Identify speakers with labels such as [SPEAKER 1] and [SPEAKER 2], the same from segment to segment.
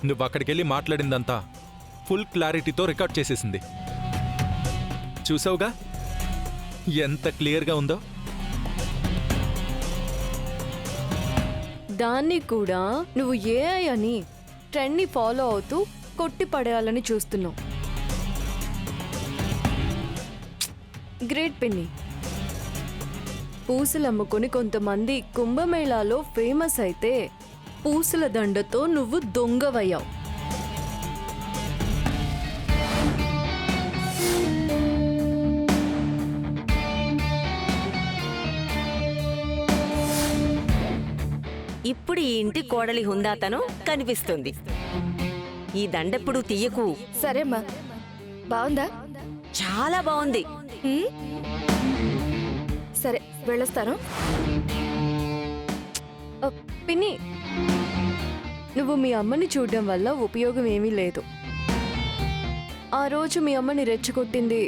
[SPEAKER 1] నువ్వు అక్కడికెళ్ళి మాట్లాడిందంతా ఫుల్ క్లారిటీతో రికార్డ్ చేసేసింది. చూసావుగా ఎంత క్లియర్గా ఉందో.
[SPEAKER 2] దాన్ని కూడా నువ్వు ఏఐ అని ట్రెండ్ని ఫాలో అవుతూ కొట్టి పడేయాలని చూస్తున్నావు. గ్రేట్ పిన్ని. పూసలు అమ్ముకొని కొంతమంది కుంభమేళాలో ఫేమస్ అయితే పూసల దండతో నువ్వు దొంగవయ్యావు.
[SPEAKER 3] ఇప్పుడు ఈ ఇంటి కోడలి హుందాతనం కనిపిస్తుంది. ఈ దండెప్పుడు తీయకు.
[SPEAKER 4] సరేమ్మా, బాగుందా?
[SPEAKER 3] చాలా బాగుంది.
[SPEAKER 4] సరే వెళ్ళొస్తాను.
[SPEAKER 2] పిన్ని, నువ్వు మీ అమ్మని చూడడం వల్ల ఉపయోగం ఏమీ లేదు. ఆ రోజు మీ అమ్మని రెచ్చగొట్టింది,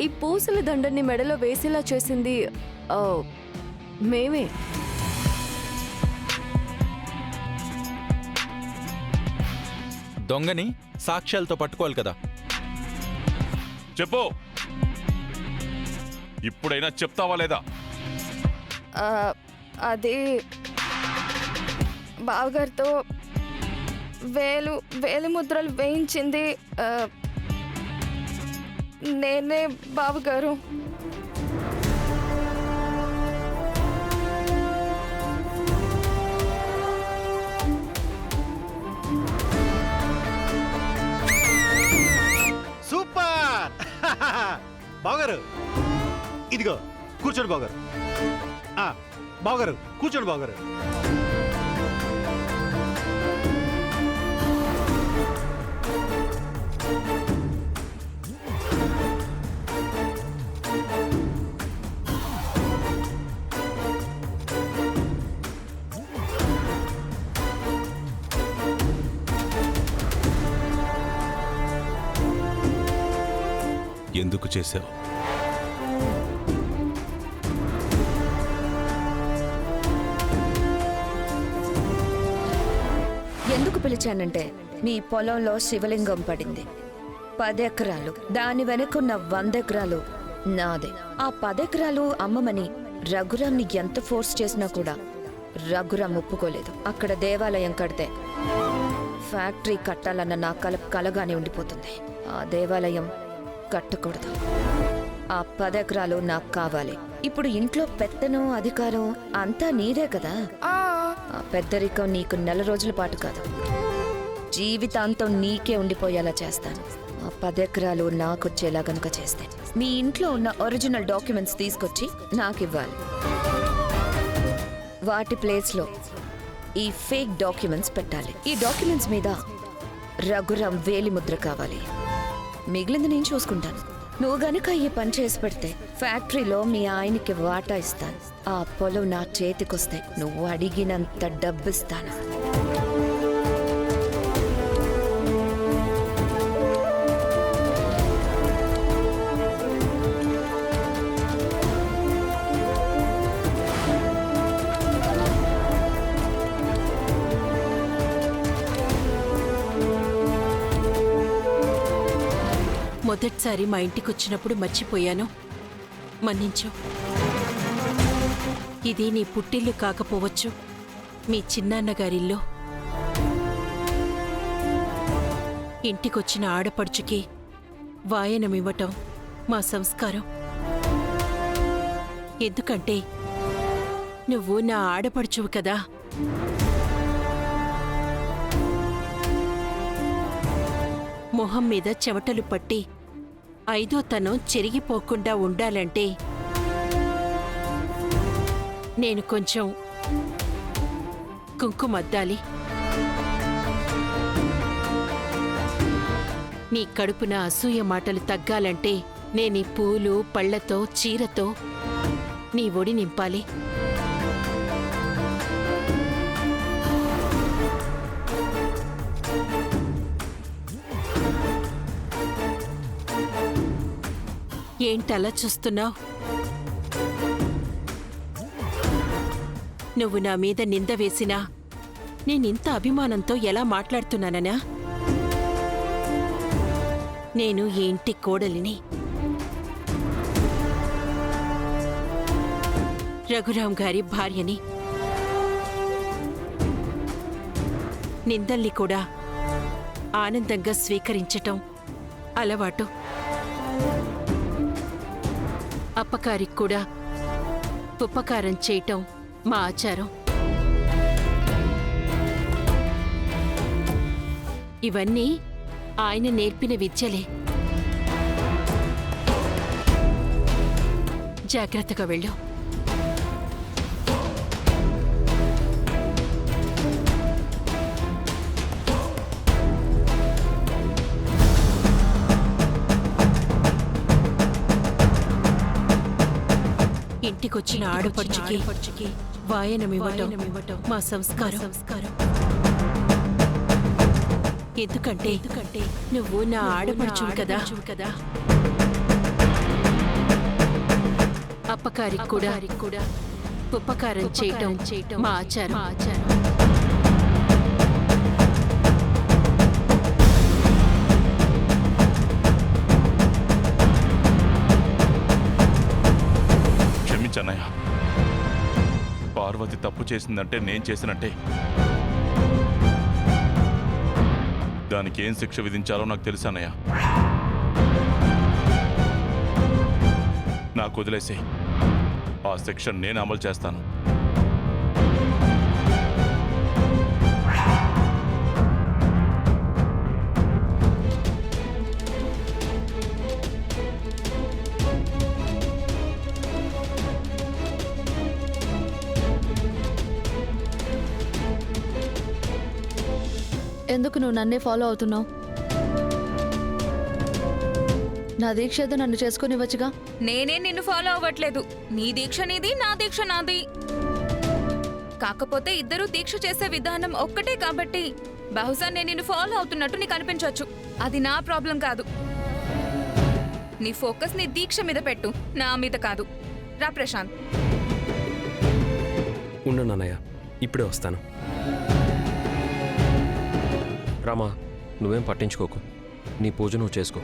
[SPEAKER 2] ఈ పూసల దండని మెడలో వేసేలా చేసింది మేమే.
[SPEAKER 1] దొంగని సాక్ష్యాలతో పట్టుకోవాలి కదా.
[SPEAKER 5] చెప్పు, ఇప్పుడైనా చెప్తావా లేదా?
[SPEAKER 4] అది బావగారితో వేలి ముద్రలు వేయించింది నేనే బావగారు.
[SPEAKER 6] సూపర్ బావగారు, ఇదిగో కూర్చోండి బావగారు. బావగారు కూర్చోండి బావగారు.
[SPEAKER 5] ఎందుకు చేశావు?
[SPEAKER 7] ఎందుకు పిలిచానంటే మీ పొలంలో శివలింగం పడింది. 10 ఎకరాలు, దాని వెనుకున్న 100 ఎకరాలు నాదే. ఆ 10 ఎకరాలు అమ్మమని రఘురాంని ఎంత ఫోర్స్ చేసినా కూడా రఘురాం ఒప్పుకోలేదు. అక్కడ దేవాలయం కడితే ఫ్యాక్టరీ కట్టాలన్న నా కలగానే ఉండిపోతుంది. ఆ దేవాలయం కట్టకూడదు. ఆ 10 ఎకరాలు నాకు కావాలి. ఇప్పుడు ఇంట్లో పెత్తనం, అధికారం అంతా నీదే కదా. ఆ పెద్దరికం నీకు నెల రోజుల పాటు కాదు, జీవితాంతం నీకే ఉండిపోయేలా చేస్తాను. ఆ 10 ఎకరాలు నాకొచ్చేలా గనుక చేస్తే మీ ఇంట్లో ఉన్న ఒరిజినల్ డాక్యుమెంట్స్ తీసుకొచ్చి నాకివ్వాలి. వాటి ప్లేస్లో ఈ ఫేక్ డాక్యుమెంట్స్ పెట్టాలి. ఈ డాక్యుమెంట్స్ మీద రఘురాం వేలి ముద్ర కావాలి. మిగిలింది నేను చూసుకుంటాను. నువ్వు గనుక ఈ పని చేసి పెడితే ఫ్యాక్టరీలో మీ ఆయనకి వాటా ఇస్తాను. ఆ పొలం నా చేతికొస్తే నువ్వు అడిగినంత డబ్బిస్తాను.
[SPEAKER 8] మొదటిసారి మా ఇంటికొచ్చినప్పుడు మర్చిపోయాను, మన్నించు. ఇది నీ పుట్టిల్లు కాకపోవచ్చు, మీ చిన్నాన్నగారిల్లు. ఇంటికొచ్చిన ఆడపడుచుకి వాయనమివ్వటం మా సంస్కారం. ఎందుకంటే నువ్వు నా ఆడపడుచువు కదా. మొహం మీద చెమటలు పట్టి 5వ తనం చెరిగిపోకుండా ఉండాలంటే నేను కొంచెం కుంకుమద్దాలి. నీ కడుపున అసూయ మాటలు తగ్గాలంటే నేనీ పూలు పళ్లతో చీరతో నీ ఒడి నింపాలి. ఏంటలా చూస్తున్నావు? నువ్వు నా మీద నింద వేసినా నేనింత అభిమానంతో ఎలా మాట్లాడుతున్నాననా? నేను ఈ ఇంటి కోడలిని. రఘురాం గారి భార్యని. నిందల్ని కూడా ఆనందంగా స్వీకరించటం అలవాటు. అప్పకారికి కూడా ఉపకారం చేయటం మా ఆచారం. ఇవన్నీ ఆయన నేర్పిన విద్యలే. జాగ్రత్తగా వెళ్ళు. ఇంటికొచ్చిన ఆడపడుచుకి వాయనమివ్వటం మా సంస్కారం. ఎందుకంటే నువ్వు నా ఆడపడుచువు కదా. అప్పకారికి కూడా ఉపకారం చేయటం మా ఆచారం.
[SPEAKER 5] క్షమించన్నయ్య. పార్వతి తప్పు చేసిందంటే నేను చేసినట్టే. దానికి ఏం శిక్ష విధించాలో నాకు తెలుసు అన్నయ్య. నాకు వదిలేసి ఆ శిక్ష నేను అమలు చేస్తాను.
[SPEAKER 9] ఎందుకు నువ్వు నన్నే ఫాలో అవుతున్నావు? నా దీక్ష ఏదో నన్ను చేసుకునివ్వచ్చుగా.
[SPEAKER 4] నేనే నిన్ను ఫాలో అవ్వట్లేదు. నీ దీక్ష నీది, నా దీక్ష నాది. కాకపోతే ఇద్దరూ దీక్ష చేసే విధానం ఒక్కటే కాబట్టి బహుశా నేను నిన్ను ఫాలో అవుతున్నట్టు నీకు అనిపించవచ్చు. అది నా ప్రాబ్లం కాదు. నీ ఫోకస్ నీ దీక్ష మీద పెట్టు, నా మీద కాదు. రా ప్రశాంత్.
[SPEAKER 10] ఉండు నాన్నయ్య, ఇప్పుడే వస్తాను. రామా, నువ్వేం పట్టించుకోకు. నీ పూజ నువ్వు చేసుకో.